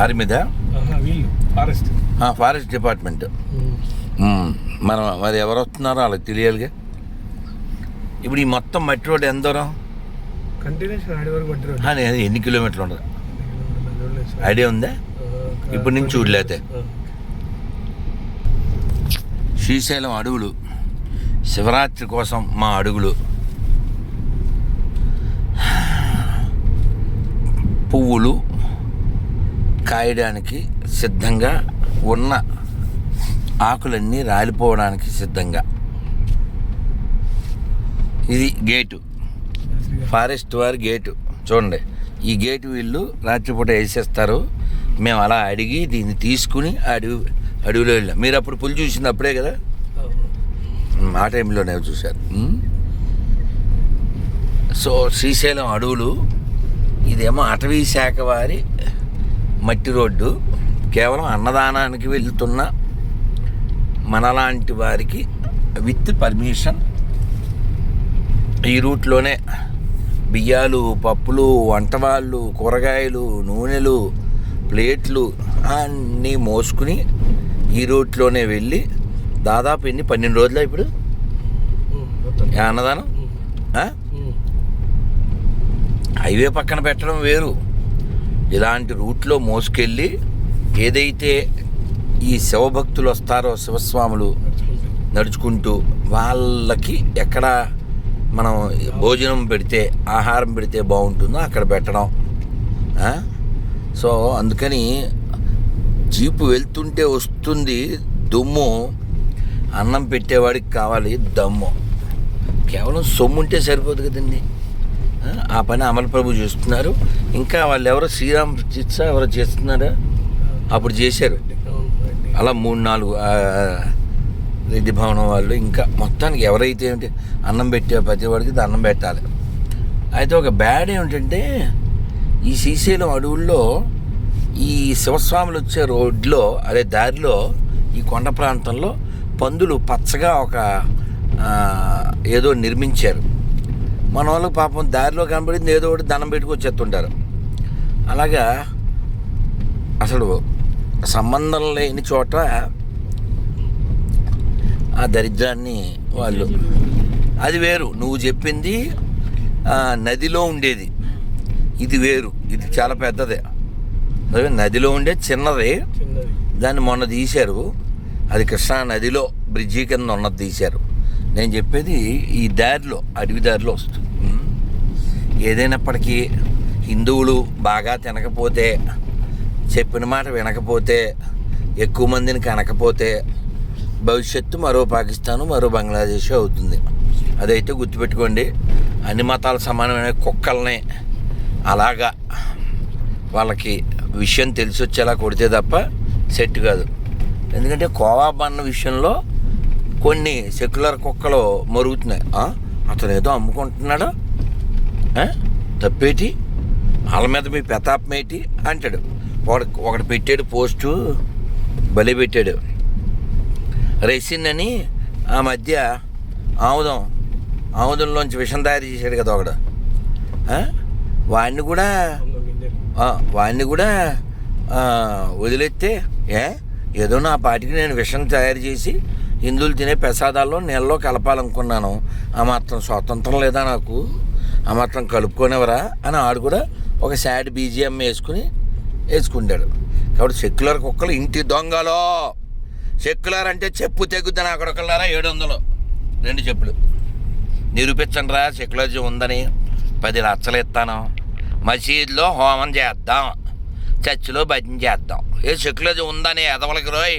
ఆర్మీదా? Forest department. మరి ఎవరు వస్తున్నారో వాళ్ళకి తెలియాలిగా. ఇప్పుడు ఈ మొత్తం మట్టి రోడ్ ఎంత దూరం? ఎన్ని కిలోమీటర్లు ఉండదు ఐడియా ఉందా? ఇప్పుడు నుంచి చూడలేతే శ్రీశైలం అడవులు, శివరాత్రి కోసం మా అడుగులు. పువ్వులు కాయడానికి సిద్ధంగా ఉన్న ఆకులన్నీ రాలిపోవడానికి సిద్ధంగా. ఇది గేటు, ఫారెస్ట్ వారి గేటు. చూడండి, ఈ గేటు వీళ్ళు రాత్రిపూట వేసేస్తారు. మేము అలా అడిగి దీన్ని తీసుకుని అడవిలో వెళ్ళాం. మీరు అప్పుడు పులి చూసింది అప్పుడే కదా, ఆ టైంలోనే చూశారు. సో శ్రీశైలం అడవులు, ఇదేమో అటవీ శాఖ వారి మట్టి రోడ్డు. కేవలం అన్నదానానికి వెళ్తున్న మనలాంటి వారికి విత్ పర్మిషన్ ఈ రూట్లోనే బియ్యాలు, పప్పులు, వంటవాళ్ళు, కూరగాయలు, నూనెలు, ప్లేట్లు అన్నీ మోసుకుని ఈ రూట్లోనే వెళ్ళి దాదాపు 12 రోజులా ఇప్పుడు అన్నదానం. హైవే పక్కన పెట్టడం వేరు, ఇలాంటి రూట్లో మోసుకెళ్ళి ఏదైతే ఈ శివభక్తులు వస్తారో, శివస్వాములు నడుచుకుంటూ, వాళ్ళకి ఎక్కడ మనం భోజనం పెడితే, ఆహారం పెడితే బాగుంటుందో అక్కడ పెట్టడం. సో అందుకని జీపు వెళ్తుంటే వస్తుంది దుమ్ము, అన్నం పెట్టేవాడికి కావాలి దమ్ము. కేవలం సొమ్ము ఉంటే సరిపోదు కదండి. ఆ పని అమల ప్రభు చేస్తున్నారు. ఇంకా వాళ్ళు ఎవరో శ్రీరామ్ చిత్స ఎవరో చేస్తున్నారా, అప్పుడు చేశారు. అలా 3-4 రెడ్డి భవనం వాళ్ళు, ఇంకా మొత్తానికి ఎవరైతే ఏంటి అన్నం పెట్టే ప్రతి వాడికి అన్నం పెట్టాలి. అయితే ఒక బ్యాడ్ ఏమిటంటే, ఈ శ్రీశైలం అడవుల్లో ఈ శివస్వాములు వచ్చే రోడ్లో, అదే దారిలో, ఈ కొండ ప్రాంతంలో పందులు పచ్చగా ఒక ఏదో నిర్మించారు. మన వాళ్ళకి పాపం దారిలో కనబడింది ఏదో ఒకటి దండం పెట్టుకొచ్చేస్తుంటారు. అలాగా అసలు సంబంధం లేని చోట ఆ దరిద్రాన్ని వాళ్ళు, అది వేరు. నువ్వు చెప్పింది నదిలో ఉండేది, ఇది వేరు. ఇది చాలా పెద్దదే. నదిలో ఉండే చిన్నది, దాన్ని మొన్న తీశారు. అది కృష్ణా నదిలో బ్రిడ్జి కింద ఉన్నది తీశారు. నేను చెప్పేది ఈ దారిలో, అడవి దారిలో వస్తుంది. ఏదైనప్పటికీ హిందువులు బాగా తినకపోతే, చెప్పిన మాట వినకపోతే, ఎక్కువ మందిని కనకపోతే భవిష్యత్తు మరో పాకిస్తాను, మరో బంగ్లాదేశ్ అవుతుంది. అదైతే గుర్తుపెట్టుకోండి. అన్ని మతాలు సమానమైన కుక్కల్ని అలాగా వాళ్ళకి విషయం తెలిసి వచ్చేలా కొడితే తప్ప సెట్ కాదు. ఎందుకంటే కోవా బన్న విషయంలో కొన్ని సెక్యులర్ కుక్కలు మరుగుతున్నాయి. అతను ఏదో అమ్ముకుంటున్నాడు, తప్పేటి, వాళ్ళ మీద మీ పెతాపమేటి అంటాడు. ఒకటి పెట్టాడు పోస్టు, బలి పెట్టాడు. రెసిన్ అని ఆ మధ్య ఆముదంలోంచి విషం తయారు చేశాడు కదా ఒకడు. వాడిని కూడా వదిలేస్తే, ఏదో నా పాటికి నేను విషం తయారు చేసి హిందువులు తినే ప్రసాదాల్లో నీళ్ళలో కలపాలనుకున్నాను, ఆ మాత్రం స్వాతంత్రం లేదా నాకు, ఆ మాత్రం కలుపుకోనివరా అని ఆడు కూడా ఒక సాడ్ బీజిఎం వేసుకుంటాడు. కాబట్టి సెక్యులర్ కుక్కలు ఇంటి దొంగలో. సెక్యులర్ అంటే చెప్పు తెగుద్దని అక్కడొకళ్ళారా 700 2 చెప్పులు నిరూపించండి రా సెక్యులరిజం ఉందని. 10 లక్షలు ఇస్తాను, మసీదులో హోమం చేద్దాం, చర్చిలో భజన చేద్దాం. ఏ సెక్యులరిజం ఉందని ఎదవలకి రోయ్